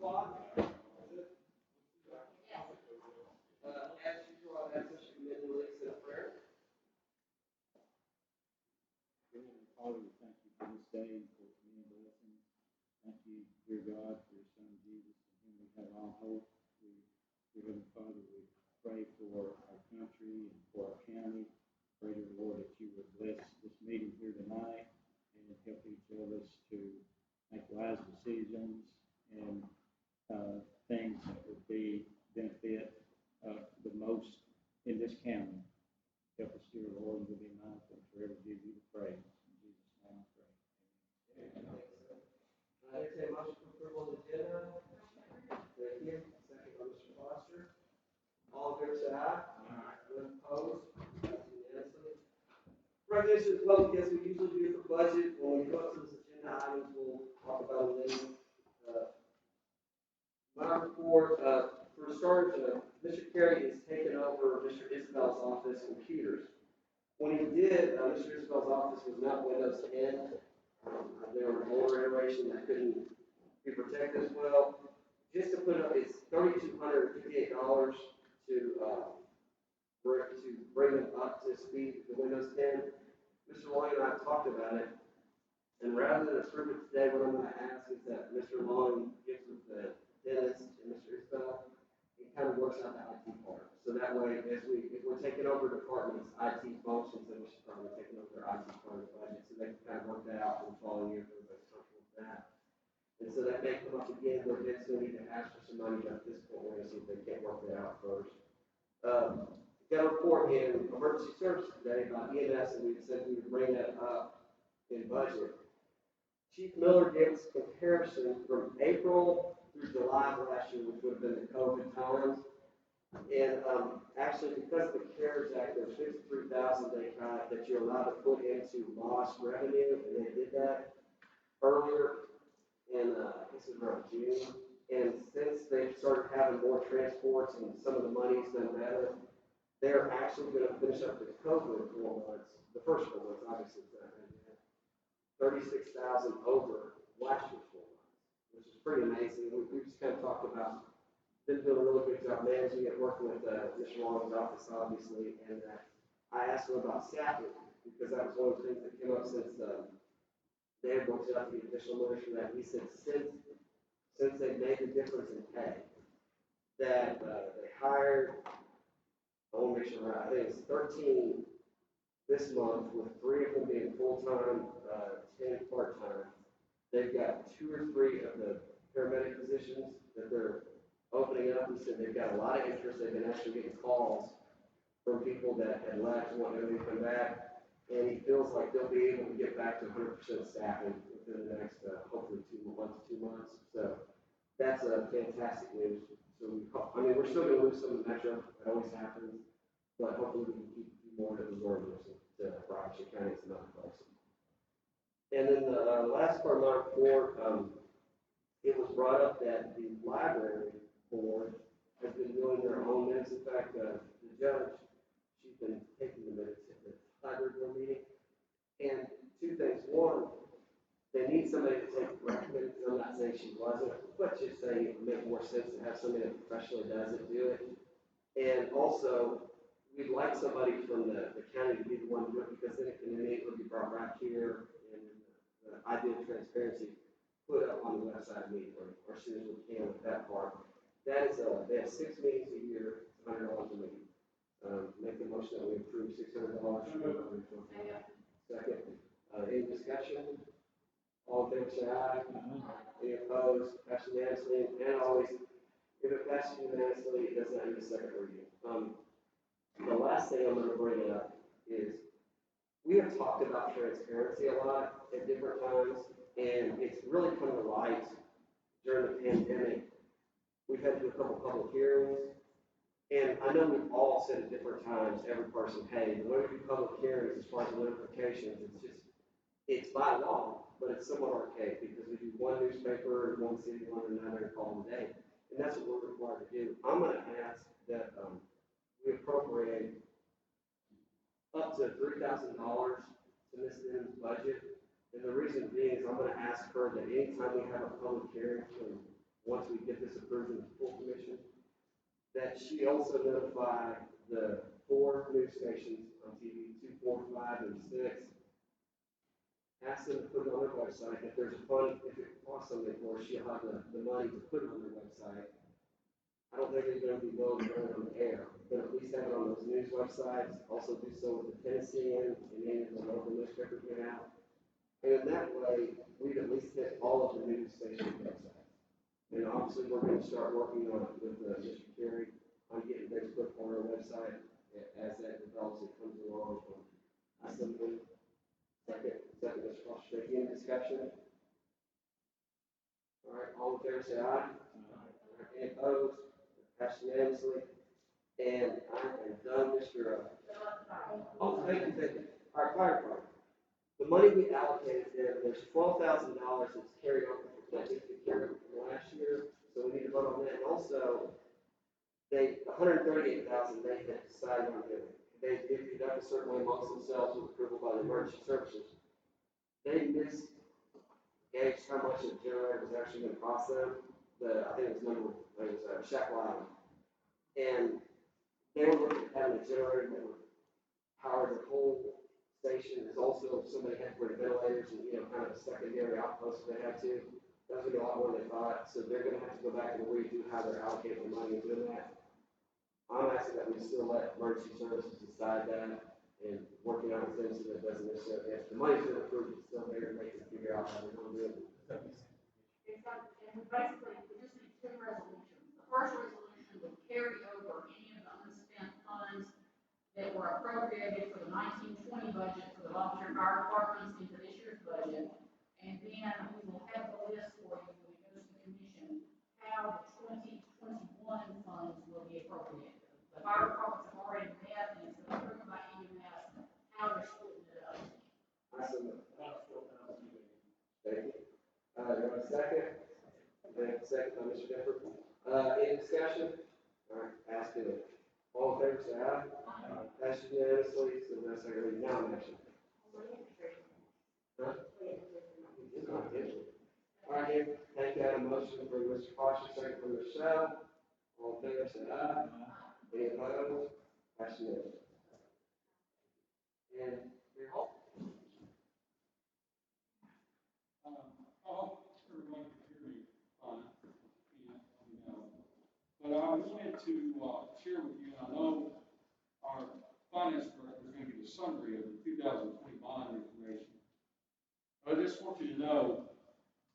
As usual, I'll ask us to commit the release in prayer. Heavenly Father, we thank you for this day and for many blessings. Thank you, dear God, for your Son Jesus, in whom we have all hope. Dear Heavenly Father, we pray for our country and for our county. Pray, dear Lord, that you would bless this meeting here tonight and help each of us to make wise decisions and things that would be benefit the most in this county. Help us, dear Lord, and we'll be mindful and forever give you the praise. In Jesus' name I pray. Amen. I entertain a motion for approval of the agenda. Thank you. Second by Mr. Foster. All in favor say aye. Aye. None opposed? Passes unanimously. Recognition of the public, as we usually do for budget, when we go up to this agenda items, we'll talk about it later. My report, for starters, Mr. Carey has taken over Mr. Isbell's office computers. When he did, Mr. Isbell's office was not Windows 10. They were an older iteration that couldn't be protected as well. Just to put up, it's $3,258 to bring them up to speed with the Windows 10. Mr. Long and I talked about it, and rather than approve it today, what I'm going to ask is that Mr. Long gets with the dentist and Mr. Isbell, it kind of works out the IT part. So that way, if we're taking over departments' IT functions, then we should probably be taking over their IT part of the budget, so they can kind of work that out for the following year, if everybody's comfortable with that. And so that may come up again, where Vince will need to ask for some money, but at this point, we're going to see if they can't work that out first. Got a report in emergency services today about EMS, and we said we would bring that up in budget. Chief Miller gave us a comparison from April through July of last year, which would have been the COVID times. And actually, because of the CARES Act, there's $53,000 they got that you're allowed to put into lost revenue, and they did that earlier in, I guess it was around June. And since they started having more transports and some of the money's done better, they're actually going to finish up the COVID 4 months, the first 4 months, obviously, it's not going to be 36,000 over last year's 4 months, which is pretty amazing. We just kind of talked about them doing a really good job managing it, working with Mr. Long's office, obviously, and I asked him about staffing, because that was one of the things that came up since they had worked out the additional money for that. He said since they made the difference in pay, that they hired, I want to make sure, I think it's 13 this month, with 3 of them being full-time, 10 part-time. They've got 2 or 3 of the paramedic positions that they're opening up. He said they've got a lot of interest. They've been actually getting calls from people that had left and wanted to come back. And he feels like they'll be able to get back to 100% staffing within the next, hopefully 2 months. So that's fantastic news. So we're still going to lose some of the metro. That always happens. But hopefully we can keep a few more to absorb this to Rochester County and other places. And then the last part of my report, it was brought up that the library board has been doing their own minutes. In fact, the judge, she's been taking the minutes at the library board meeting. And 2 things. One, they need somebody to take correct minutes. I'm not saying she wasn't, but just saying it would make more sense to have somebody that professionally does it do it. And also, we'd like somebody from the county to be the one to do it, because then it can immediately be brought back here, and the idea of transparency put up on the website immediately, or as soon as we can with that part. That is, they have 6 meetings a year, it's $100 a meeting. Make the motion that we approve $600. Second. Any discussion? All in favor say aye. Any opposed? Passes unanimously. And always, if it passes unanimously, it does not need a second reading. The last thing I'm going to bring up is we have talked about transparency a lot at different times, and it's really come to light during the pandemic. We've had to do a couple public hearings, and I know we've all said at different times, every person, hey, the way we do public hearings as far as notifications, it's by law, but it's somewhat archaic, because we do one newspaper in one city, one in another, call it a day, and that's what we're required to do. I'm going to ask that we appropriate up to $3,000 to Ms. Denham's budget. And the reason being is I'm going to ask her that anytime we have a public hearing from once we get this approved in the full commission, that she also notify the 4 news stations on TV, 2, 4, 5, and 6. Ask them to put it on their website. If there's a fund, if it costs something for her, she'll have the money to put it on their website. I don't think they're going to be willing to run it on the air, but at least have it on those news websites. Also do so with the Tennessean and any of the local newspapers went out. And in that way, we've at least hit all of the news station websites. And obviously, we're going to start working on it with Mr. Terry on getting things put on our website as that develops and comes along. I still move. Second, Mr. Foster, any discussion? All right, all in favor, say aye. Any opposed? Passed unanimously. And I am done, Mr. Oh, thank you. All right, fire department. The money we allocated there, there's $12,000 that's carried over from last year, so we need to vote on that. And also, $138,000 they had decided on giving. They did deduct a certain way amongst themselves with approval by the emergency services. They misgauged how much a generator was actually going to cost them. I think it was Shackle Island. And they were looking at having a generator that would power the whole station. There's also somebody had to put ventilators and, kind of a secondary outpost if they had to. That was going to be a lot more than they thought. So they're going to have to go back and redo how they're allocating the money and doing that. I'm asking that we still let emergency services decide that and working out with them so that it doesn't necessarily, if the money's been approved, it's still there and they can figure out how they're going to do it. And basically, we just need 2 resolutions. The first resolution would carry over any of the unspent funds that were appropriated for the 1920 budget for the volunteer fire departments into this year's budget. And then we will have the list for you when it goes to the commission, how the 2021 funds will be appropriated. The fire departments have already met and it's been approved by EMS, how they're splitting it up. I submit. Thank you. Do I have a second? Second by Mr. Denver. Any discussion? All right, ask it. All in favor, say aye. Pass unanimously, so that's our now action. Huh? All right, thank you. I have a motion for Mr. Foster, second for Michelle. All in favor, say aye. Any opposed? Pass unanimously. And your help. I hope everyone can hear me fine. But I wanted to share with you, and I know our finance director is going to give a summary of the 2020 bond information. But I just want you to know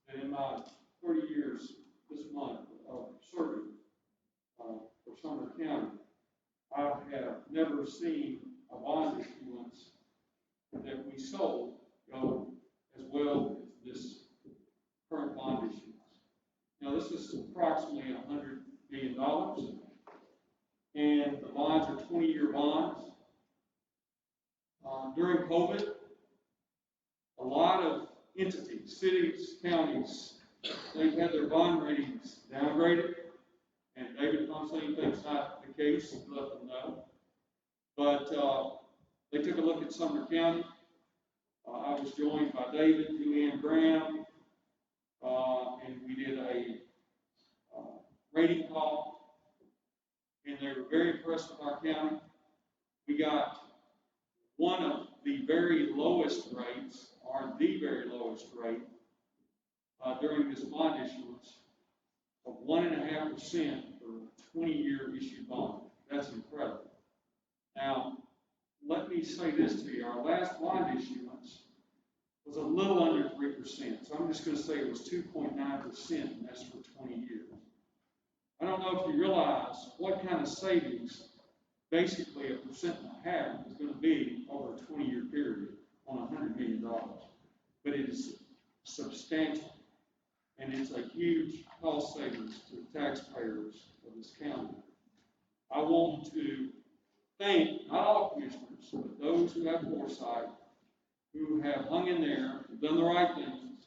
that in my 30 years this month of serving for Sumner County, I have never seen a bond issuance that we sold go as well as this current bond issuance. Now, this is approximately $100 million, and the bonds are 20-year bonds. During COVID, a lot of entities, cities, counties, they've had their bond ratings downgraded, and David Fontaine thinks not the case, to let them know. But they took a look at Sumner County. I was joined by David, Julianne Graham, and we did a rating call, and they were very impressed with our county. We got one of the very lowest rates, or the very lowest rate, during this bond issuance of 1.5% for 20-year issued bond. That's incredible. Now, let me say this to you. Our last bond issuance was a little under 3%. So I'm just going to say it was 2.9%, and that's for 20 years. I don't know if you realize what kind of savings basically 1.5% is going to be over a 20-year period on $100 million. But it is substantial, and it's a huge cost savings to the taxpayers of this county. I want to thank not all commissioners, but those who have foresight, who have hung in there, done the right things,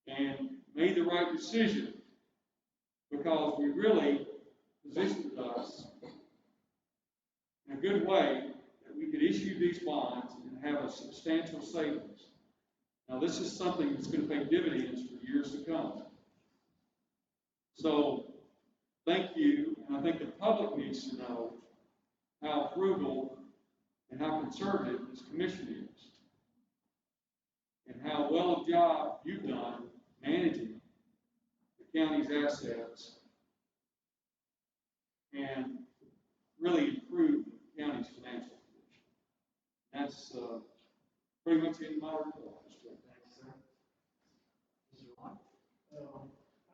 and made the right decision, because we really positioned us in a good way that we could issue these bonds and have a substantial savings. Now, this is something that's going to pay dividends for years to come. So, thank you, and I think the public needs to know how frugal and how conservative this commission is, and how well a job you've done managing the county's assets and really improve the county's financial condition. That's pretty much in my report, Mr. Chairman. Thanks, sir. Mr. Lyon?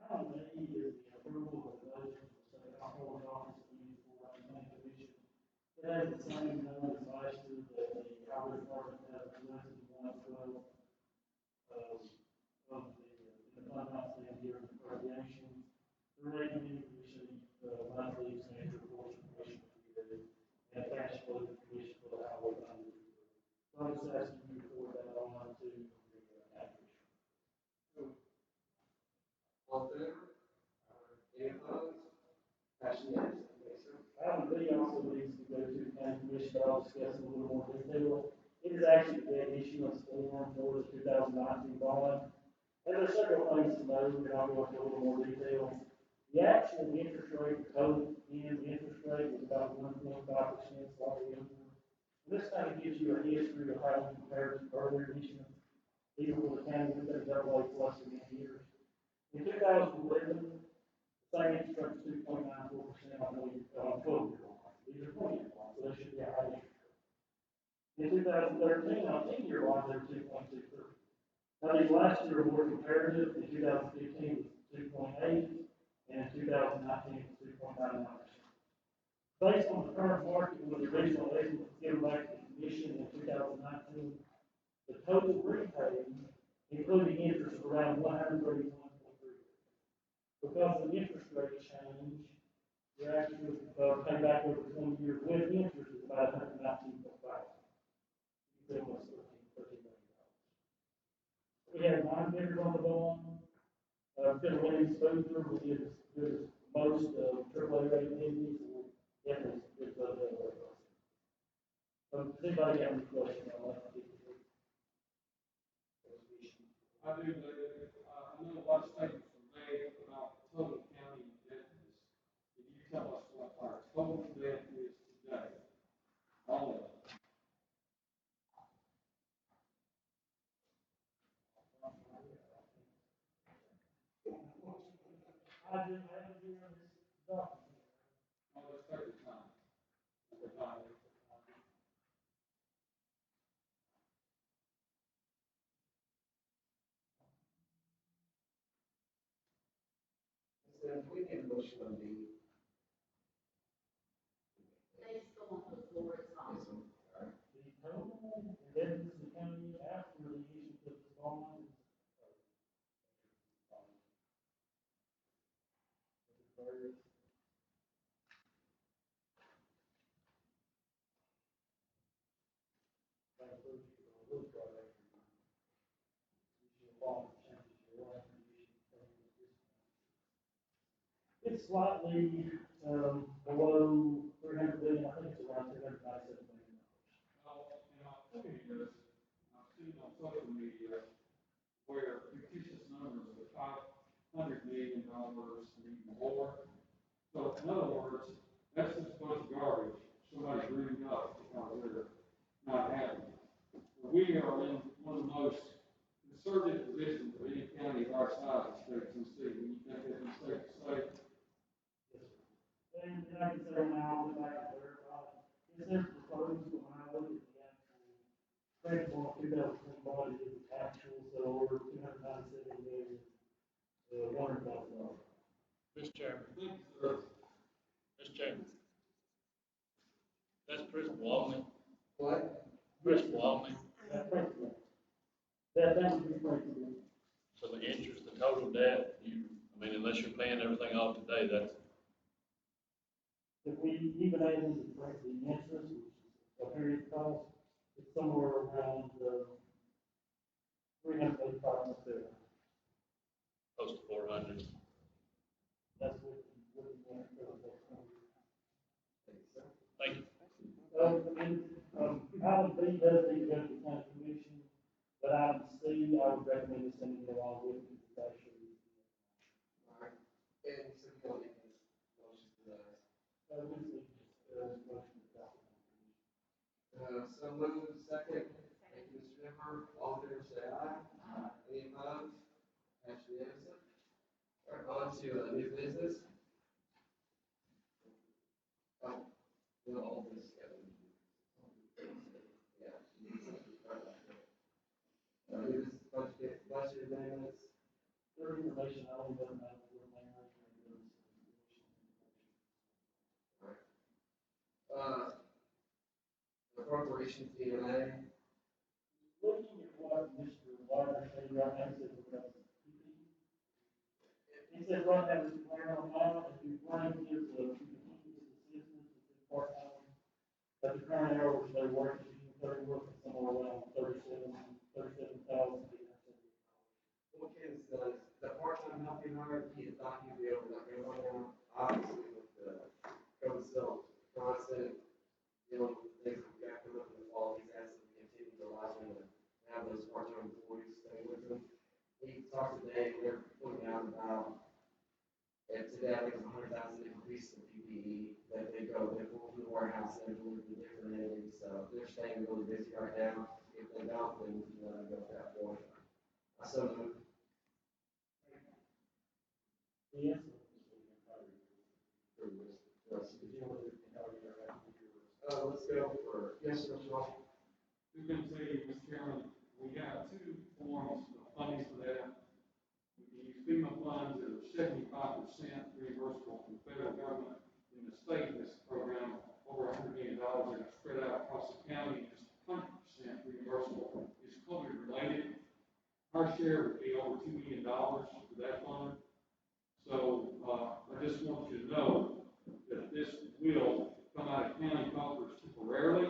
Item A is the approval of the budget for the state comptroller office for the planning commission. It has the same number as last year, that the highway department has listed 112 of the fund balance here in appropriations. The revenue commission, monthly expenditure reports from commission review, and cash flow commission for the highway fund review. So I'm just asking you to forward that on to the application. All in favor? Any opposed? Pass unanimously. Yes, sir. Item B also needs to go to the county commission, but I'll discuss in a little more detail. It is actually the debt issuance form for the 2019 bond. And there are several things to note, and I'll go into a little more detail. The actual interest rate, the total interest rate was about 1.5%, slightly over. And this kind of gives you a history of how we compare to earlier issuance, even for the county, we've been double A plus in many years. In 2011, the same interest rate was 2.94%, I believe, 12-year bonds. These are 20-year bonds, so they should be a high interest rate. In 2013, on 10-year bonds, they were 2.23. Now, these last year were more comparative. In 2015, it was 2.8, and in 2019, it was 2.99%. Based on the current market, with the original estimate given back to the commission in 2019, the total repay, including interest, is around 131.3. Because of the interest rate change, your actual pay back over 20 years with interest is about 119.5. Equivalent to $13 million. We have 9 bidders on the bond. Phil Williams Boozer, which is as good as most AAA rated entities, definitely is above that level. Does anybody have any questions on that? I do, I know a lot of statements were made about total county indebtedness. Can you tell us what our total debt is today? All of it. I do have it here in this document. Oh, let's take the time. The time. So if we need a motion on D. They still on the floor, it's not. Yes, sir. All right. The total indebtedness of the county after the issuance of the bond is. It's slightly below 300 billion. I think it's around 297 million. Well, you know, I'll tell you this, I've seen on social media where fictitious numbers of $500 million and even more. So in other words, that's just a bunch of garbage somebody dreamed up because they're not happy. We are in one of the most conservative positions of any county of our size in state Tennessee. When you think that mistake to say, And I can say now, if I can verify, it says proposed, but when I look at the actual, principal of 2020 body is actual, so over 297 million, $100,000. Mr. Chairman, thank you, sir. Mr. Chairman. That's principal only, What? principal only, That's principal. That would be principal. so the interest, the total debt, unless you're paying everything off today, that's, If we even add in the interest, which is a period cost, it's somewhere around, 385 million. close to 400. That's what we want for the next 20 years. Thanks, sir. Thank you. Item B does need to go to the county commission, but item C, I would recommend sending it along with it, it's actually. All right. And so moved, second. Thank you, Mr. Nipper. All in favor, say aye. Any opposed? Passed unanimously. All right, on to new business. Oh, no, all this together. Yeah. New business budget amendments. Their information, I only got that for my Appropriations DMA. looking at what Mr. Water said right now, he said, because he said right now, this plan on now, if you plan to give the assistance to part-time, at the current hours, they work, they're working somewhere around 37,870. What Ken says, the part-time helping hire, he is not going to be able to go on, obviously, with the code itself, constant, dealing with things we've got coming up in the fall, he's asked them to continue to allow him to have those part-time employees stay with him. He talked today, they're putting out about, and today I think it's 100,000 increase in PPE, that they go to the warehouse and deliver to different entities, so they're staying really busy right now. If they don't, then go at that point. So moved. Yes. Let's go for, yes, Mr. Ross. Just going to tell you, Mr. Chairman, we have two forms of funding for that. We can use FEMA funds that are 75% reimbursable from the federal government. In the state, this program, over $100 million that are spread out across the county, just 100% reimbursable. It's COVID related. Our share would be over $2 million for that fund. So I just want you to know that this will come out of county coffers temporarily,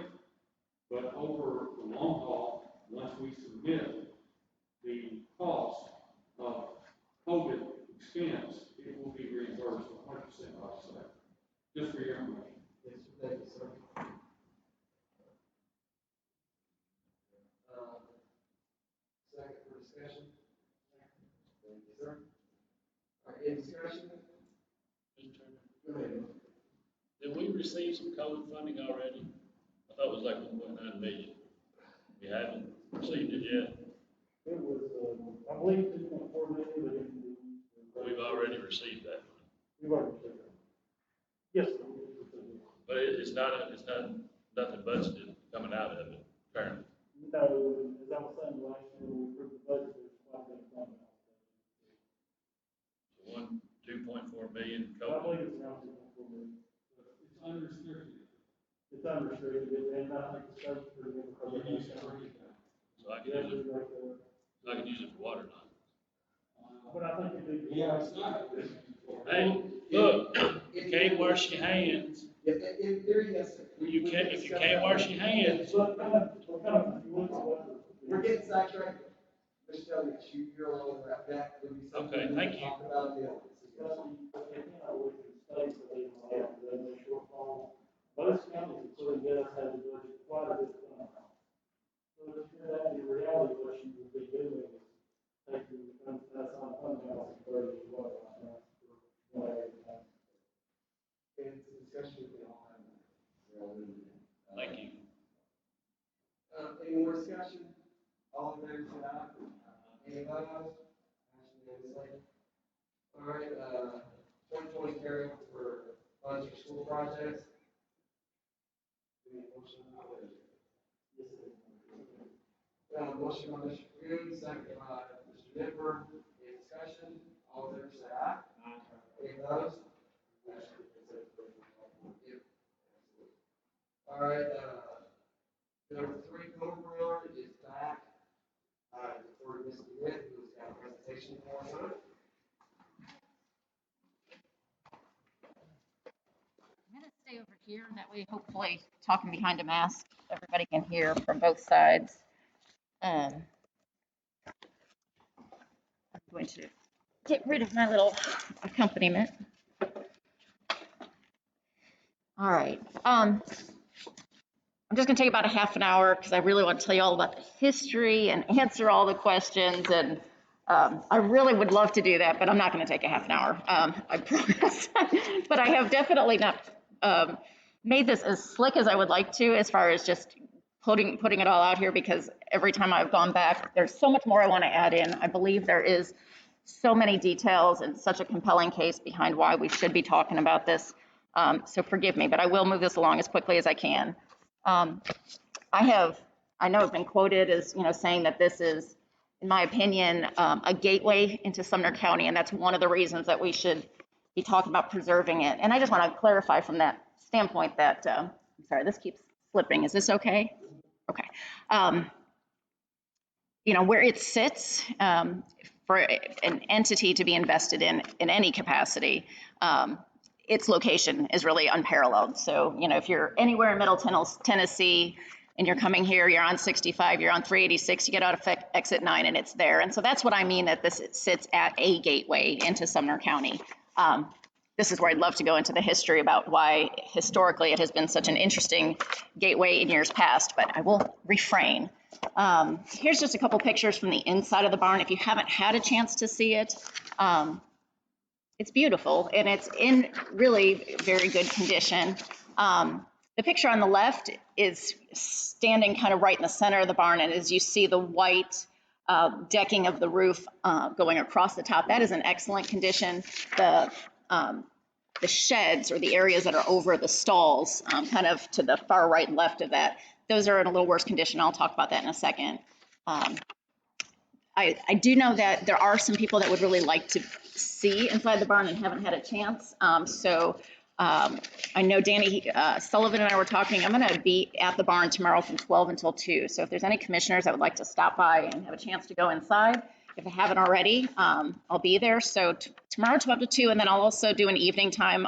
but over the long haul, once we submit the cost of COVID expense, it will be reimbursed 100% by the state. Just for your information. Yes, sir. Thank you, sir. Second for discussion. Thank you, sir. All right, any discussion? Mr. Chairman, Go ahead. did we receive some COVID funding already? I thought it was like 1.9 million. We haven't received it yet. It was, I believe, 2.4 million, but We've already received that money. we've already received it. Yes, sir. we received it. But it's not nothing budgeted coming out of it, apparently. No, as I was saying last year, we approved the budget, there's quite a bit of funding. So 2.4 million I COVID. believe it's around 2.4 million. It's unrestricted. It's unrestricted, and I think the state's pretty good. You can use it for anything. So I can use it for water now. But I think it'd be. Yeah, it's not. Hey, look, you can't wash your hands. In theory, yes, sir. You can't, if you can't wash your hands. So kind of, if you look at what. We're getting sidetracked. Mr. Elliott, you're along that, that would be something. Okay, thank you. Talk about the Most counties, including us, have a budget quite a bit of funding. So if you're that, in reality, what you would be doing is taking, that's on fund balance, and what It's a discussion we can all have. Thank you. Any more discussion? All in favor, say aye. Any opposed? Passed unanimously. All right, 2020 carryover for funds for school projects. Any motion? Motion by Mr. Green, second by Mr. Nipper. Any discussion? All in favor, say aye. Any opposed? All right, number 3, Cobra is back. For Mr. Witt, who's got a presentation for us on it. I'm gonna stay over here, and that way, hopefully, talking behind a mask, everybody can hear from both sides. I'm going to get rid of my little accompaniment. All right. I'm just gonna take about a half an hour because I really want to tell you all about the history and answer all the questions. And I really would love to do that, but I'm not going to take a half an hour. I promise. But I have definitely not made this as slick as I would like to, as far as just putting it all out here because every time I've gone back, there's so much more I want to add in. I believe there is so many details and such a compelling case behind why we should be talking about this. So forgive me, but I will move this along as quickly as I can. I know I've been quoted as, saying that this is, in my opinion, a gateway into Sumner County, and that's one of the reasons that we should be talking about preserving it. And I just want to clarify from that standpoint that, I'm sorry, this keeps slipping. Is this okay? Okay. Where it sits, for an entity to be invested in any capacity, its location is really unparalleled. So, if you're anywhere in Middle Tennessee and you're coming here, you're on 65, you're on 386, you get out of exit 9 and it's there. And so that's what I mean that this sits at a gateway into Sumner County. This is where I'd love to go into the history about why historically it has been such an interesting gateway in years past, but I will refrain. Here's just a couple pictures from the inside of the barn. If you haven't had a chance to see it, it's beautiful and it's in really very good condition. The picture on the left is standing kind of right in the center of the barn, and as you see the white decking of the roof going across the top, that is in excellent condition. The sheds or the areas that are over the stalls, kind of to the far right and left of that, those are in a little worse condition. I'll talk about that in a second. I do know that there are some people that would really like to see inside the barn and haven't had a chance. I know Danny Sullivan and I were talking. I'm going to be at the barn tomorrow from 12 until 2. So if there's any commissioners that would like to stop by and have a chance to go inside, if I haven't already, I'll be there. So tomorrow 12 to 2, and then I'll also do an evening time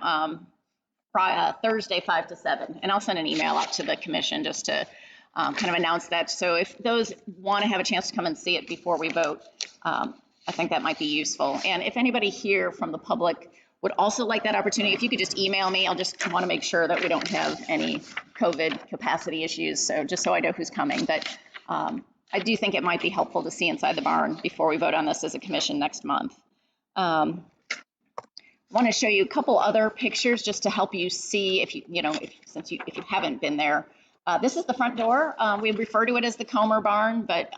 Thursday 5 to 7. And I'll send an email out to the commission just to kind of announce that. So if those want to have a chance to come and see it before we vote, I think that might be useful. And if anybody here from the public would also like that opportunity, if you could just email me, I'll just want to make sure that we don't have any COVID capacity issues. So just so I know who's coming. But I do think it might be helpful to see inside the barn before we vote on this as a commission next month. I want to show you a couple other pictures just to help you see if you haven't been there. This is the front door. We refer to it as the Comer barn, but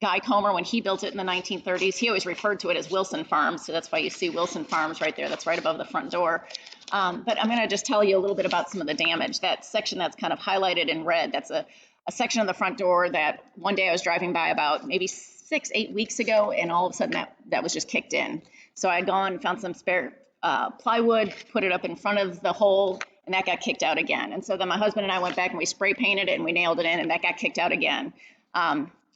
Guy Comer, when he built it in the 1930s, he always referred to it as Wilson Farms. So that's why you see Wilson Farms right there. That's right above the front door. But I'm going to just tell you a little bit about some of the damage. That section that's kind of highlighted in red, that's a section of the front door that one day I was driving by about maybe 6-8 weeks ago, and all of a sudden that was just kicked in. So I had gone and found some spare plywood, put it up in front of the hole, and that got kicked out again. And so then my husband and I went back and we spray painted it and we nailed it in, and that got kicked out again.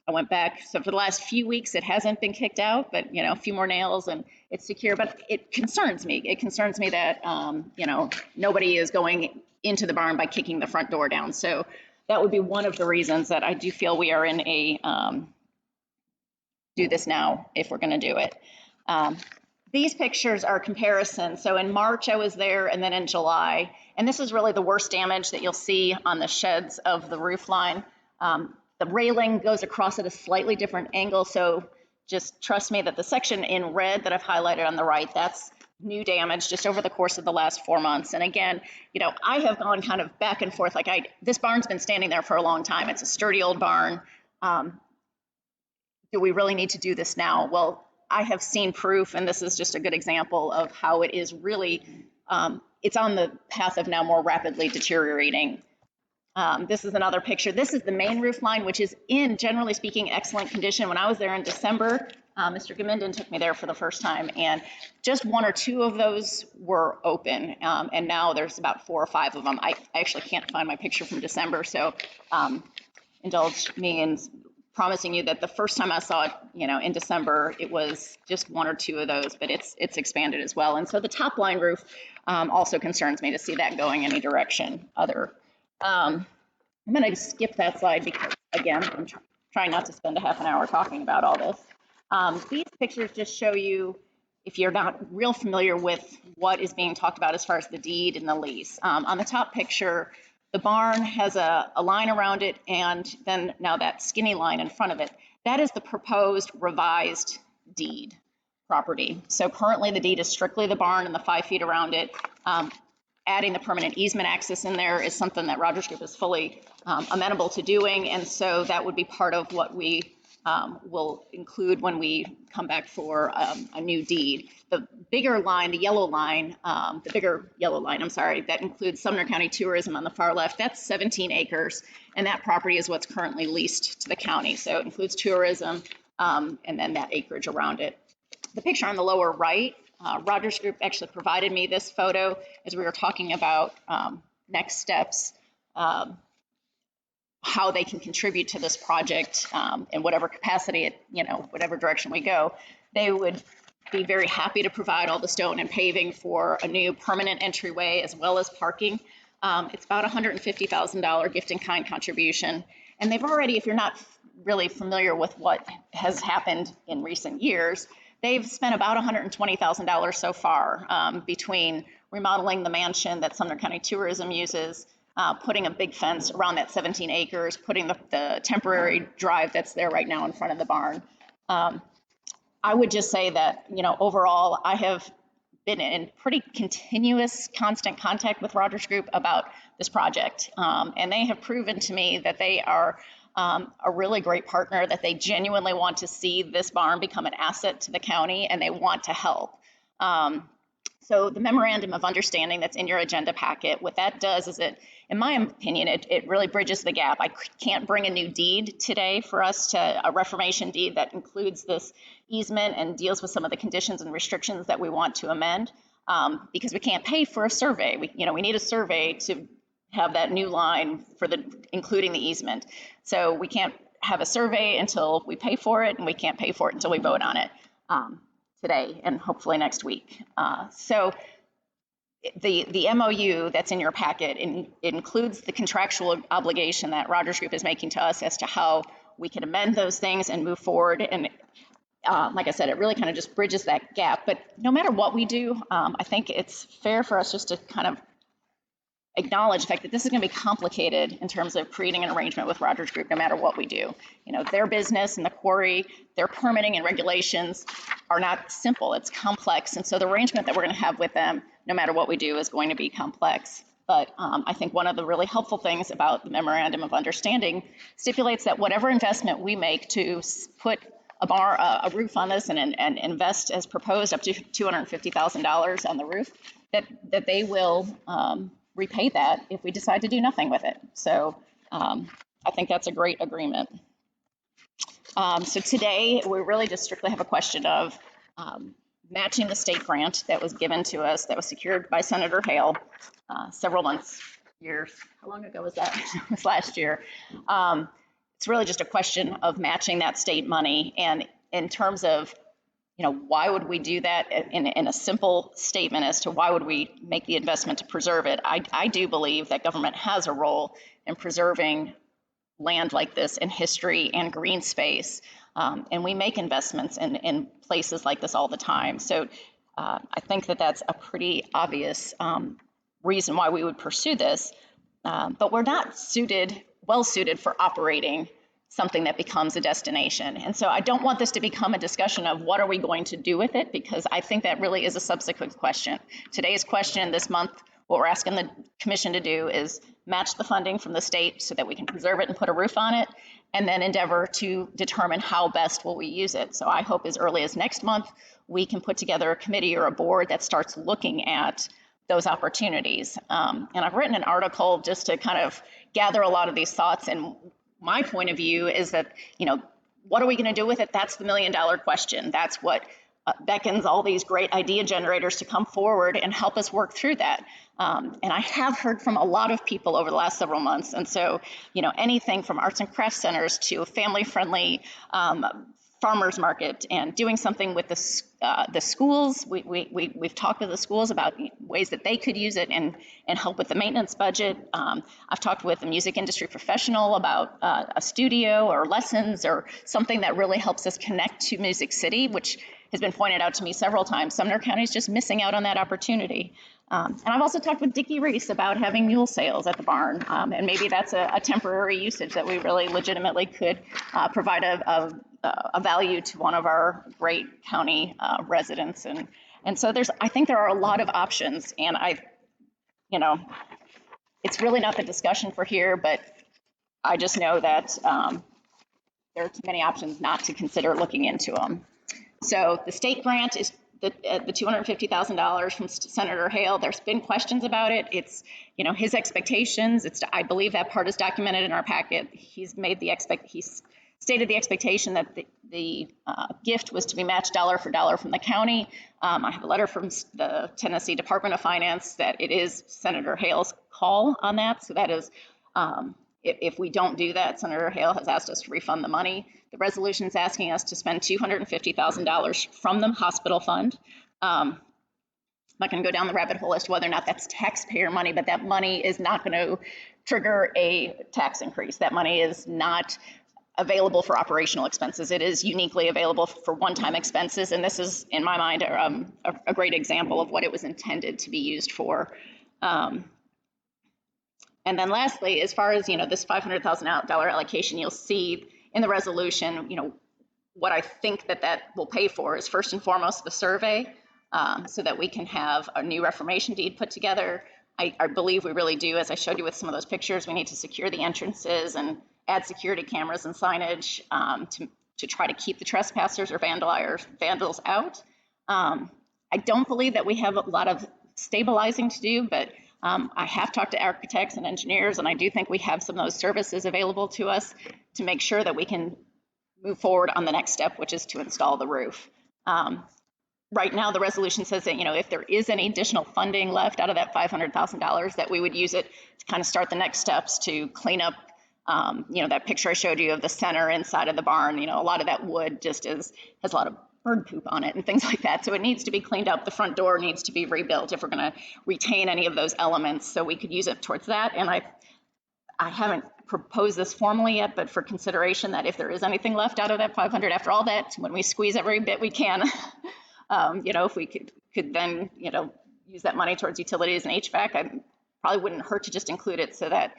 I went back. So for the last few weeks, it hasn't been kicked out, but a few more nails and it's secure. But it concerns me. It concerns me that nobody is going into the barn by kicking the front door down. So that would be one of the reasons that I do feel we are in a do this now if we're going to do it. These pictures are comparisons. So in March I was there, and then in July, and this is really the worst damage that you'll see on the sheds of the roof line. The railing goes across at a slightly different angle, so just trust me that the section in red that I've highlighted on the right, that's new damage just over the course of the last 4 months. And again, I have gone kind of back and forth. This barn's been standing there for a long time. It's a sturdy old barn. Do we really need to do this now? Well, I have seen proof, and this is just a good example of how it is really, it's on the path of now more rapidly deteriorating. This is another picture. This is the main roof line, which is in, generally speaking, excellent condition. When I was there in December, Mr. Gaminden took me there for the first time, and just 1 or 2 of those were open, and now there's about 4 or 5 of them. I actually can't find my picture from December, so indulge me in promising you that the first time I saw it, in December, it was just 1 or 2 of those, but it's expanded as well. And so the top line roof also concerns me to see that going any direction other. I'm going to skip that slide because, again, I'm trying not to spend a half an hour talking about all this. These pictures just show you, if you're not real familiar with what is being talked about as far as the deed and the lease. On the top picture, the barn has a line around it, and then now that skinny line in front of it, that is the proposed revised deed property. So currently the deed is strictly the barn and the 5 feet around it. adding the permanent easement access in there is something that Rogers Group is fully amenable to doing. And so that would be part of what we will include when we come back for a new deed. The bigger line, the bigger yellow line, I'm sorry, that includes Sumner County Tourism on the far left. That's 17 acres, and that property is what's currently leased to the county. So it includes tourism and then that acreage around it. The picture on the lower right, Rogers Group actually provided me this photo as we were talking about next steps, how they can contribute to this project in whatever capacity, whatever direction we go. They would be very happy to provide all the stone and paving for a new permanent entryway as well as parking. It's about $150,000 gift in kind contribution. And they've already, if you're not really familiar with what has happened in recent years, they've spent about $120,000 so far between remodeling the mansion that Sumner County Tourism uses, putting a big fence around that 17 acres, putting the temporary drive that's there right now in front of the barn. I would just say that, overall, I have been in pretty continuous, constant contact with Rogers Group about this project. And they have proven to me that they are a really great partner, that they genuinely want to see this barn become an asset to the county, and they want to help. So the memorandum of understanding that's in your agenda packet, what that does is in my opinion, it really bridges the gap. I can't bring a new deed today for us a reformation deed that includes this easement and deals with some of the conditions and restrictions that we want to amend, because we can't pay for a survey. We need a survey to have that new line for including the easement. So we can't have a survey until we pay for it, and we can't pay for it until we vote on it today and hopefully next week. So the MOU that's in your packet includes the contractual obligation that Rogers Group is making to us as to how we can amend those things and move forward. And like I said, it really kind of just bridges that gap. But no matter what we do, I think it's fair for us just to kind of acknowledge the fact that this is going to be complicated in terms of creating an arrangement with Rogers Group, no matter what we do. Their business and the quarry, their permitting and regulations are not simple. It's complex. And so the arrangement that we're going to have with them, no matter what we do, is going to be complex. But I think one of the really helpful things about the memorandum of understanding stipulates that whatever investment we make to put a roof on this and invest as proposed up to $250,000 on the roof, that they will repay that if we decide to do nothing with it. So I think that's a great agreement. So today we really just strictly have a question of matching the state grant that was given to us, that was secured by Senator Hale several years. How long ago was that? It was last year. It's really just a question of matching that state money. And in terms of why would we do that in a simple statement as to why would we make the investment to preserve it? I do believe that government has a role in preserving land like this in history and green space. And we make investments in places like this all the time. So I think that that's a pretty obvious reason why we would pursue this. But we're not well suited for operating something that becomes a destination. And so I don't want this to become a discussion of what are we going to do with it, because I think that really is a subsequent question. Today's question this month, what we're asking the commission to do is match the funding from the state so that we can preserve it and put a roof on it, and then endeavor to determine how best will we use it. So I hope as early as next month, we can put together a committee or a board that starts looking at those opportunities. And I've written an article just to kind of gather a lot of these thoughts. And my point of view is that, what are we going to do with it? That's the $1 million question. That's what beckons all these great idea generators to come forward and help us work through that. And I have heard from a lot of people over the last several months. And so, anything from arts and crafts centers to a family-friendly farmers market and doing something with the schools. We've talked with the schools about ways that they could use it and help with the maintenance budget. I've talked with a music industry professional about a studio or lessons or something that really helps us connect to Music City, which has been pointed out to me several times. Sumner County is just missing out on that opportunity. And I've also talked with Dickie Reese about having mule sales at the barn. And maybe that's a temporary usage that we really legitimately could provide a value to one of our great county residents. And so I think there are a lot of options. And you know, it's really not the discussion for here, but I just know that there are too many options not to consider looking into them. So the state grant is the $250,000 from Senator Hale. There's been questions about it. It's, his expectations. I believe that part is documented in our packet. He's stated the expectation that the gift was to be matched dollar for dollar from the county. I have a letter from the Tennessee Department of Finance that it is Senator Hale's call on that. So that is, if we don't do that, Senator Hale has asked us to refund the money. The resolution is asking us to spend $250,000 from the hospital fund. I'm not going to go down the rabbit hole as to whether or not that's taxpayer money, but that money is not going to trigger a tax increase. That money is not available for operational expenses. It is uniquely available for one-time expenses, and this is, in my mind, a great example of what it was intended to be used for. And then lastly, as far as, this $500,000 allocation, you'll see in the resolution, what I think that will pay for is first and foremost the survey, so that we can have a new reformation deed put together. I believe we really do, as I showed you with some of those pictures, we need to secure the entrances and add security cameras and signage to try to keep the trespassers or vandals out. I don't believe that we have a lot of stabilizing to do, but I have talked to architects and engineers, and I do think we have some of those services available to us to make sure that we can move forward on the next step, which is to install the roof. Right now, the resolution says that, if there is any additional funding left out of that $500,000, that we would use it to kind of start the next steps to clean up, that picture I showed you of the center inside of the barn. A lot of that wood just has a lot of bird poop on it and things like that. So it needs to be cleaned up. The front door needs to be rebuilt if we're going to retain any of those elements. So we could use it towards that. And I haven't proposed this formally yet, but for consideration that if there is anything left out of that 500, after all that, when we squeeze every bit we can, if we could then, use that money towards utilities and HVAC, I probably wouldn't hurt to just include it so that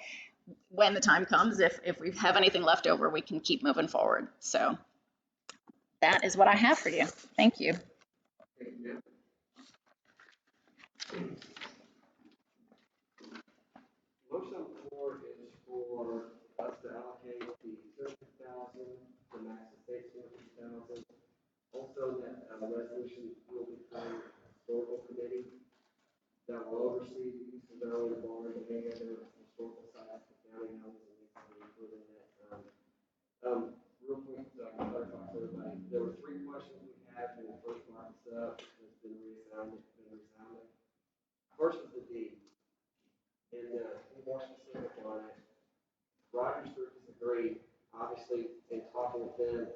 when the time comes, if we have anything left over, we can keep moving forward. So that is what I have for you. Thank you. Thank you. Motion on the floor is for us to allocate the $250,000 to max estate $250,000. Also, that resolution will be from the historical committee that will oversee the use of their own barn and any other historical sites the county owns and needs to be included in that. Real quick, so I can clarify for everybody, there were 3 questions we had when we first marked this up. It's been resounded. First is the deed. And to be more specific on it, Rogers Group has agreed, obviously, in talking with them,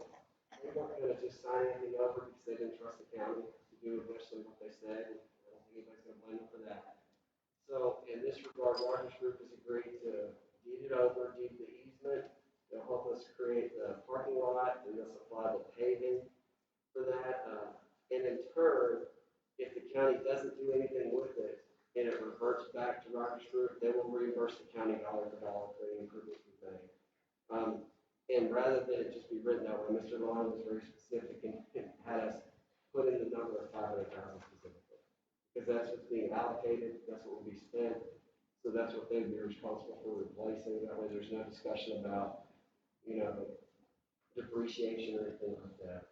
they weren't going to just sign anything over because they didn't trust the county to do eventually what they said. And I don't think anybody's going to blame them for that. So in this regard, Rogers Group has agreed to deed it over, deed the easement. They'll help us create the parking lot and they'll supply the paving for that. And in turn, if the county doesn't do anything with it and it reverts back to Rogers Group, they will reimburse the county dollar for dollar for the improvements we've made. And rather than it just be written that way, Mr. Long was very specific and had us put in the number of $500,000 specifically. Because that's what's being allocated, that's what will be spent. So that's what they'd be responsible for replacing. That way there's no discussion about, depreciation or anything like that.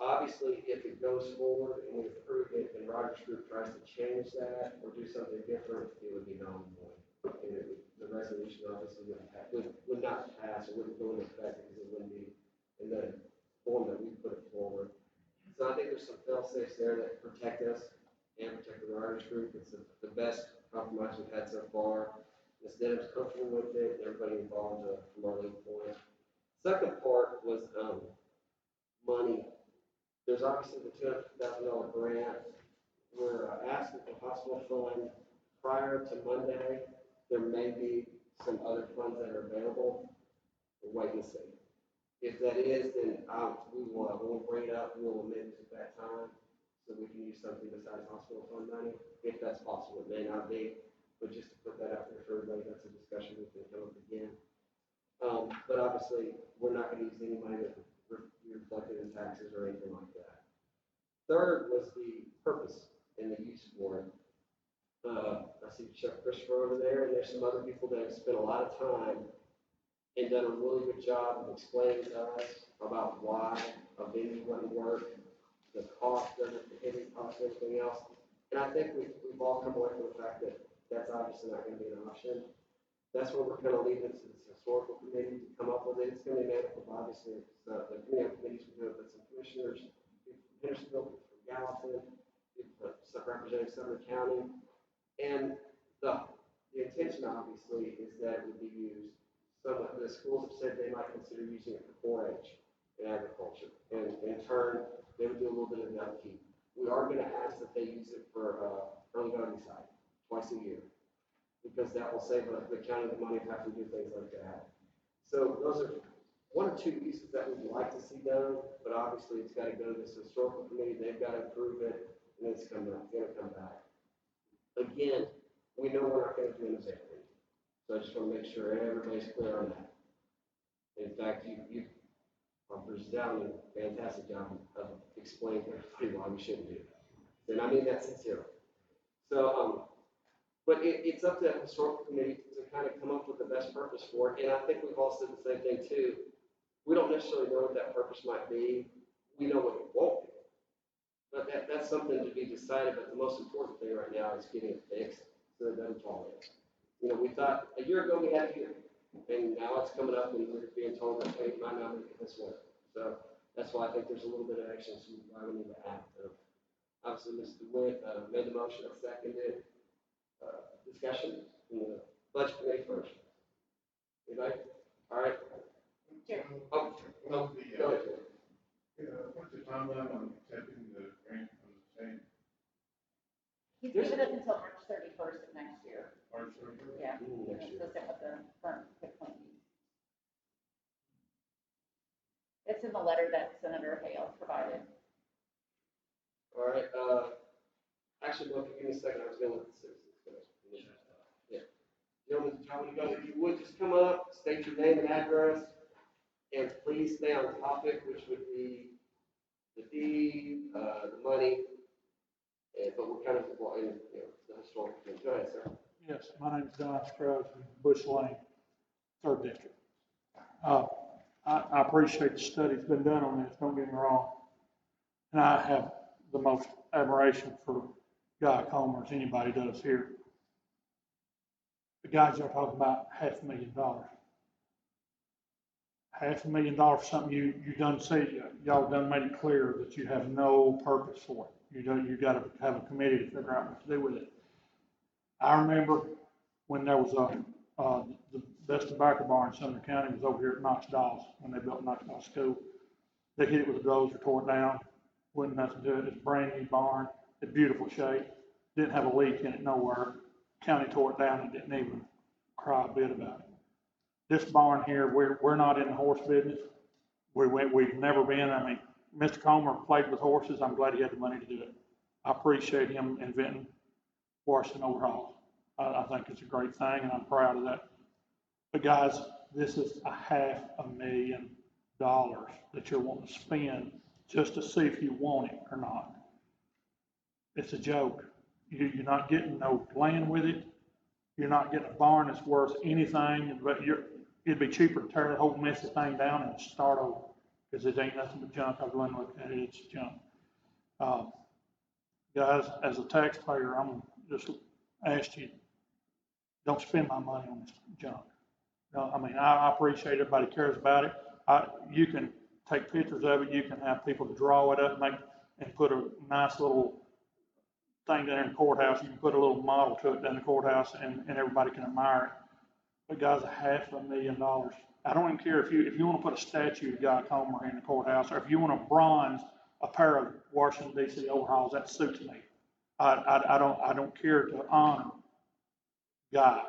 Obviously, if it goes forward and we approve it and Rogers Group tries to change that or do something different, it would be null and void. And the resolution obviously would not pass, or wouldn't go into effect because it wouldn't be in the form that we put it forward. So I think there's some fail-safes there that protect us and protect the Rogers Group. It's the best compromise we've had so far. Ms. Denham's comfortable with it, and everybody involved from our legal point. Second part was money. There's obviously the $250,000 grant. We're asking for hospital fund prior to Monday. There may be some other funds that are available. We'll wait and see. If that is, then we will bring it up. We'll amend it at that time so we can use something besides hospital fund money, if that's possible. It may not be, but just to put that out there for everybody, that's a discussion we can come up again. But obviously, we're not going to use any money that be reflected in taxes or anything like that. Third was the purpose and the use for it. I see Chef Christopher over there, and there's some other people that have spent a lot of time and done a really good job of explaining to us about why a venue wouldn't work, the cost of it, the hidden cost, and everything else. And I think we've all come away from the fact that that's obviously not gonna be an option. That's where we're gonna leave it to this historical committee to come up with it. It's gonna be made up of obviously, the committees will do it, but some commissioners, people from Hendersonville, people from Gallatin, people from representing Sumner County. And the intention obviously is that it would be used, some of the schools have said they might consider using it for 4-H in agriculture. And in turn, they would do a little bit of upkeep. We are gonna ask that they use it for, early voting site, twice a year. Because that will save the county the money of having to do things like that. So those are one or two pieces that we'd like to see done, but obviously it's gotta go to this historical committee, they've gotta approve it, and it's gonna come back. Again, we know we're not gonna do an event. So I just wanna make sure everybody's clear on that. In fact, you are resounding fantastic job of explaining to everybody why we shouldn't do it. And I mean that sincerely. So, but it's up to the historical committee to kind of come up with the best purpose for it. And I think we've all said the same thing too. We don't necessarily know what that purpose might be. We know what it won't be. But that's something to be decided. But the most important thing right now is getting it fixed so that it doesn't fall in. You know, we thought a year ago we had a hearing, and now it's coming up and we're being told that hey, might not make it this way. So that's why I think there's a little bit of action, so why we need to act. Obviously, Mr. Witt made the motion, I seconded. Discussion in the budget committee first. Anybody? All right. Oh, no, go ahead. What's the timeline on accepting the grant from the state? He's given us until March 31st of next year. March 31st? Yeah. Next year. Consistent with the current Bitcoin needs. It's in the letter that Senator Hale provided. All right. Actually, well, give me a second. I was going to let the citizens finish. Yeah. Gentlemen, if you would just come up, state your name and address, and please stay on topic, which would be the deed, the money, but we're kind of in the historical thing. Go ahead, sir. Yes, my name is Don Scruggs from Bush Lane, 3rd District. I appreciate the study that's been done on this, don't get me wrong. And I have the most admiration for Guy Comer as anybody does here. The guys are talking about $500,000. $500,000 for something you done say, y'all done made it clear that you have no purpose for it. You got to have a committee to figure out what to do with it. I remember when there was the best tobacco bar in Sumner County was over here at Knox Dawes, when they built Knox Dawes School. They hit it with a dozer, tore it down, wasn't nothing to it. It's a brand new barn, in beautiful shape, didn't have a leak in it nowhere. County tore it down and didn't even cry a bit about it. This barn here, we're not in the horse business. We've never been. I mean, Mr. Comer played with horses. I'm glad he had the money to do it. I appreciate him inventing Washington overhauls. I think it's a great thing, and I'm proud of that. But guys, this is $500,000 that you're wanting to spend just to see if you want it or not. It's a joke. You're not getting no land with it. You're not getting a barn that's worth anything, but it'd be cheaper to tear the whole messy thing down and start over, because it ain't nothing but junk. I've run looked at it, it's junk. Guys, as a taxpayer, I'm just ask you, don't spend my money on this junk. I mean, I appreciate everybody cares about it. You can take pictures of it. You can have people draw it up and put a nice little thing down in the courthouse. You can put a little model to it down in the courthouse, and everybody can admire it. But guys, $500,000. I don't even care if you want to put a statue of Guy Comer in the courthouse, or if you want to bronze a pair of Washington D.C. overhauls. That suits me. I don't care to honor Guy.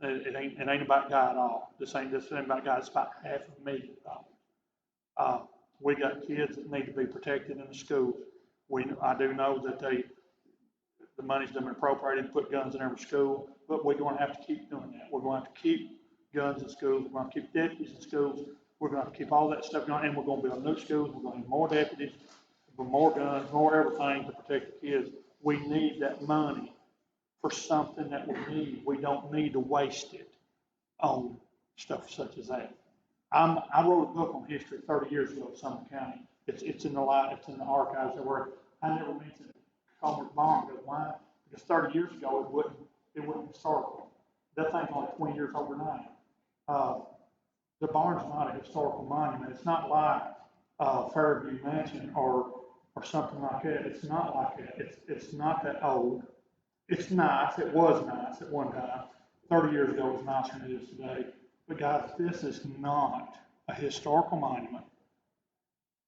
It ain't about Guy at all. This ain't about Guy. It's about $500,000. We got kids that need to be protected in the schools. I do know that the money's been appropriated to put guns in every school, but we're going to have to keep doing that. We're going to have to keep guns in schools. We're going to keep deputies in schools. We're going to have to keep all that stuff going, and we're going to build new schools. We're going to have more deputies, more guns, more everything to protect the kids. We need that money for something that we need. We don't need to waste it on stuff such as that. I wrote a book on history 30 years ago in Sumner County. It's in the it's in the archives where I never mentioned Comer's Barn. Because why? Because 30 years ago it wasn't historical. That thing's only 20 years older than I am. The barn's not a historical monument. It's not like Fairview Mansion or something like that. It's not like that. It's not that old. It's nice. It was nice at one time. 30 years ago it was nicer than it is today. But guys, this is not a historical monument.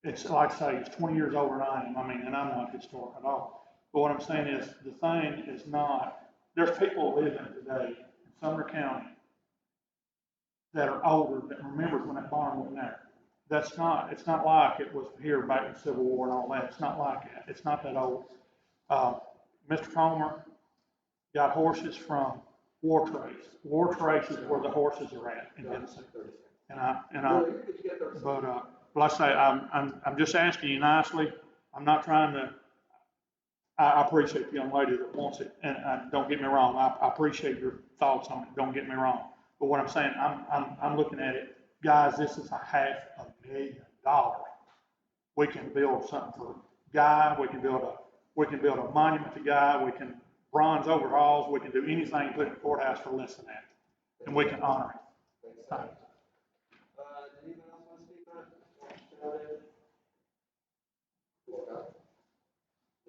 It's like I say, it's 20 years older than I am. I mean, and I'm not historic at all. But what I'm saying is the thing is not, there's people living today in Sumner County that are older that remembers when that barn wasn't there. It's not like it was here back in the Civil War and all that. It's not like that. It's not that old. Mr. Comer got horses from War Trace. War Trace is where the horses are at in Tennessee. But like I say, I'm just asking you nicely. I'm not trying to. I appreciate the young lady that wants it, and don't get me wrong. I appreciate your thoughts on it. Don't get me wrong. But what I'm saying, I'm looking at it, guys. This is $500,000. We can build something for Guy. We can build a monument to Guy. We can bronze overhauls. We can do anything, put in the courthouse for less than that, and we can honor it. Thank you. Anyone else want to speak on it?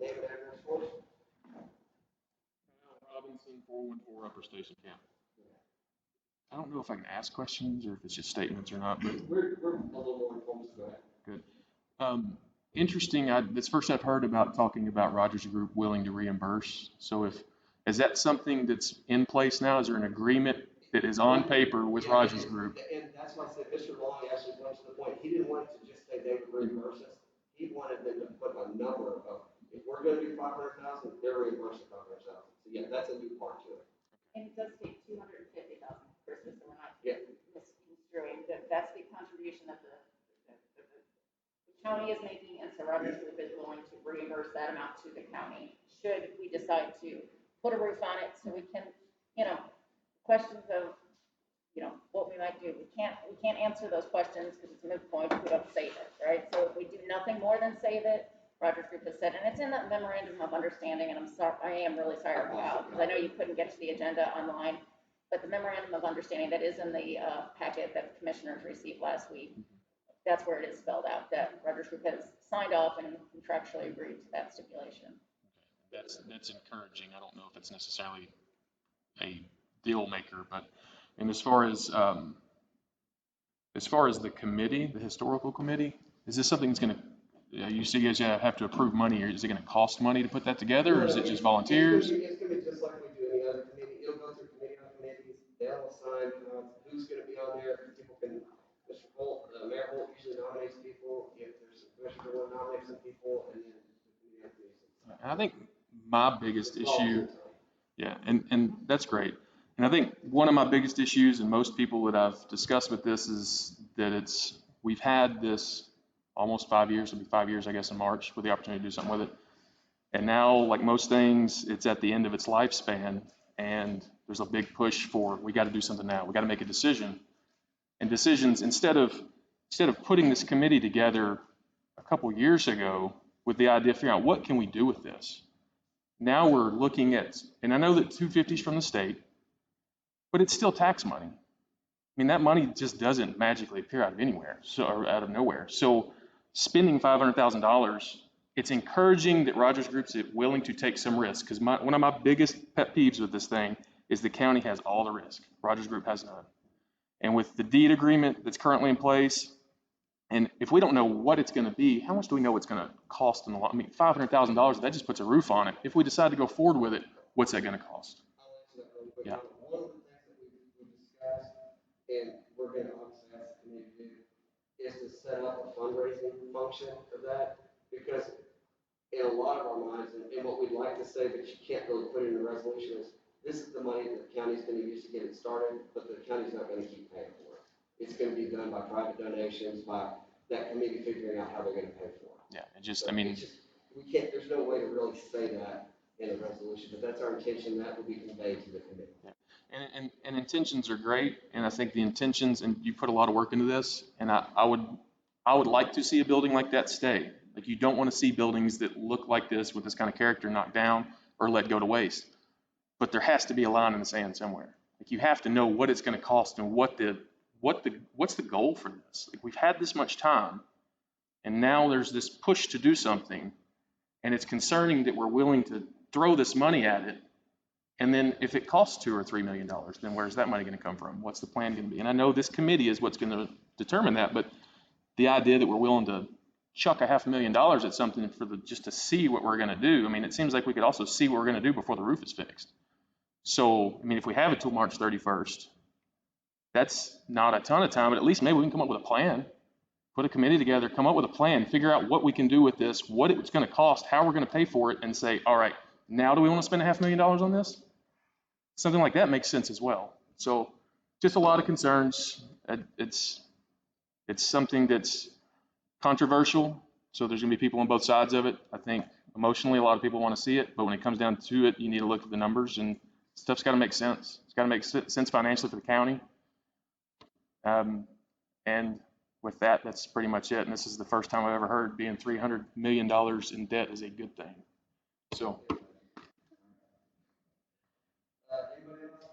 Name and address for us? Robinson, 414 Upper Station Camp. I don't know if I can ask questions or if it's just statements or not, but We're a little more informed, so go ahead. good. Interesting. This first I've heard about talking about Rogers Group willing to reimburse. So is that something that's in place now? Is there an agreement that is on paper with Rogers Group? And that's why I said Mr. Long actually went to the point. He didn't want it to just say they would reimburse us. He wanted them to put a number of, if we're going to do 500,000, they're reimbursing 500,000. So yeah, that's a new part to it. And it does take 250,000, Christmas, so we're not Yeah. misconstruing. That's the contribution that the county is making, and so Rogers Group is willing to reimburse that amount to the county, should we decide to put a roof on it, so we can, questions of, what we might do. We can't answer those questions because it's a moot point if we don't save it, right? So if we do nothing more than save it, Rogers Group has said, and it's in the memorandum of understanding, and I am really sorry about, because I know you couldn't get to the agenda online, but the memorandum of understanding that is in the packet that commissioners received last week, that's where it is spelled out, that Rogers Group has signed off and contractually agreed to that stipulation. That's encouraging. I don't know if it's necessarily a deal maker, but and as far as the committee, the historical committee, is this something that's going to, you see, you guys have to approve money, or is it going to cost money to put that together, or is it just volunteers? It's going to be just like we do any other committee. It'll go through committee on committees. They'll assign who's going to be on there. People can, Mr. Holt, Mayor Holt usually nominates people. If there's a commissioner who nominates some people, and then the committee has to. And I think my biggest issue, and that's great. And I think one of my biggest issues, and most people that I've discussed with this, is that we've had this almost 5 years, it'll be 5 years, I guess, in March, with the opportunity to do something with it. And now, like most things, it's at the end of its lifespan, and there's a big push for, we got to do something now. We got to make a decision. And decisions, instead of putting this committee together a couple years ago with the idea of figuring out what can we do with this, now we're looking at, and I know that 250 is from the state, but it's still tax money. I mean, that money just doesn't magically appear out of anywhere, or out of nowhere. So spending $500,000, it's encouraging that Rogers Group's willing to take some risk, because one of my biggest pet peeves with this thing is the county has all the risk. Rogers Group has none. And with the deed agreement that's currently in place, and if we don't know what it's going to be, how much do we know it's going to cost in the long? I mean, $500,000, that just puts a roof on it. If we decide to go forward with it, what's that going to cost? I'll answer that real quick. Yeah. One of the things that we discussed, and we're going to obviously ask the committee to do, is to set up a fundraising function for that, because in a lot of our minds, and what we'd like to say, but you can't really put it in the resolution, is this is the money that the county's going to use to get it started, but the county's not going to keep paying for it. It's going to be done by private donations, by that committee figuring out how they're going to pay for it. Yeah, it just, So I mean, we can't, there's no way to really say that in a resolution, but that's our intention, that will be conveyed to the committee. And intentions are great, and I think the intentions, and you put a lot of work into this, and I would like to see a building like that stay. Like, you don't want to see buildings that look like this with this kind of character knocked down or let go to waste. But there has to be a line in the sand somewhere. Like, you have to know what it's going to cost and what's the goal for this. Like, we've had this much time, and now there's this push to do something, and it's concerning that we're willing to throw this money at it. And then if it costs $2 or $3 million, then where's that money going to come from? What's the plan going to be? And I know this committee is what's going to determine that, but the idea that we're willing to chuck $500,000 at something just to see what we're going to do, I mean, it seems like we could also see what we're going to do before the roof is fixed. So, I mean, if we have it till March 31st, that's not a ton of time, but at least maybe we can come up with a plan, put a committee together, come up with a plan, figure out what we can do with this, what it's going to cost, how we're going to pay for it, and say, all right, now do we want to spend $500,000 on this? Something like that makes sense as well. So just a lot of concerns. It's something that's controversial. So there's going to be people on both sides of it. I think emotionally, a lot of people want to see it, but when it comes down to it, you need to look at the numbers, and stuff's got to make sense. It's got to make sense financially for the county. And with that, that's pretty much it. And this is the first time I've ever heard being $300 million in debt is a good thing. So. Anybody else?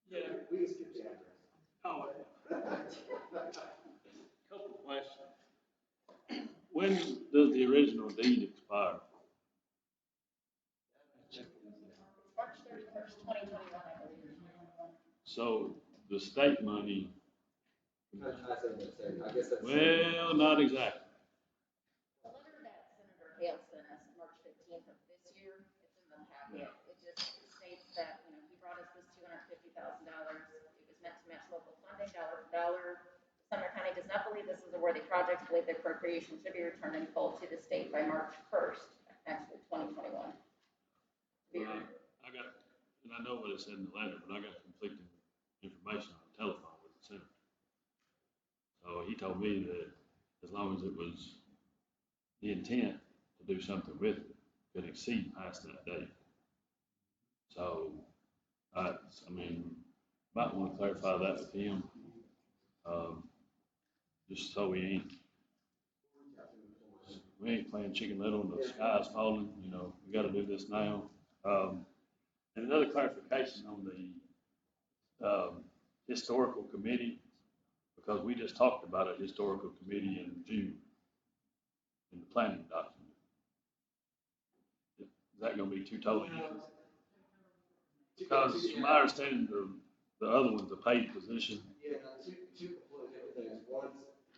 Yeah, we can skip the address. Oh, couple questions. When does the original deed expire? March 31st, 2021, I believe. So the state money, I said, I guess that's. well, not exactly. The letter that Senator Hale sent us March 15th of this year, it's in the packet. It just states that, he brought us this $250,000. It was meant to match local funding dollar for dollar. Sumner County does not believe this is a worthy project. Believe the appropriation should be returned in full to the state by March 1st, actually 2021. I got, and I know what it said in the letter, but I got conflicting information on the telephone with the senator. So he told me that as long as it was the intent to do something with it, could exceed past that date. So, I mean, might want to clarify that with him, just so we ain't playing chicken little and the sky's falling, we got to do this now. And another clarification on the historical committee, because we just talked about a historical committee in June in the planning document. Is that going to be two totally different? Because from my understanding, the other one's a paid position. Yeah, two completely different things. One's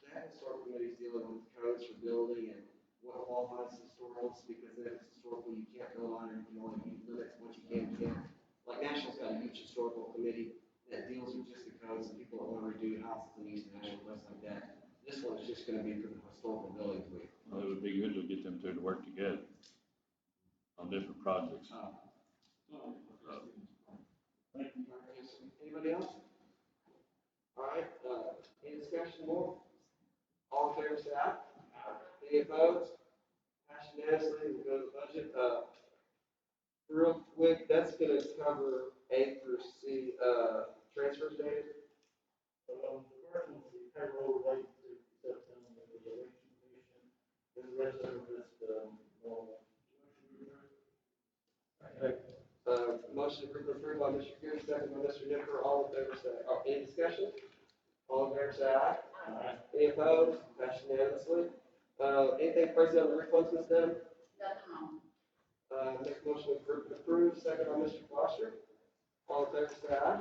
that historical committee is dealing with codes for building and what qualifies as historical, because if it's historical, you can't build on it, you can only meet limits what you can and can't. Like National's got a huge historical committee that deals with just the codes and people that want to redo houses in East Nashville, West like that. This one is just going to be for the historical buildings. Well, it would be good to get them two to work together on different projects. Anybody else? All right, any discussion more? All in favor, say aye. Any opposed? Passed unanimously, we'll go to the budget. Real quick, that's gonna cover A through C, transfers, Dave. The first one's the payroll related to September, the election commission, and the rest of it is normal. Motion approved by Mr. Goode, second by Mr. Nipper. All in favor, say, any discussion? All in favor, say aye. Aye. Any opposed? Passed unanimously. Anything present on the refunds, Ms. Denham? Nothing wrong. Make a motion to approve, second by Mr. Foster. All in favor, say aye.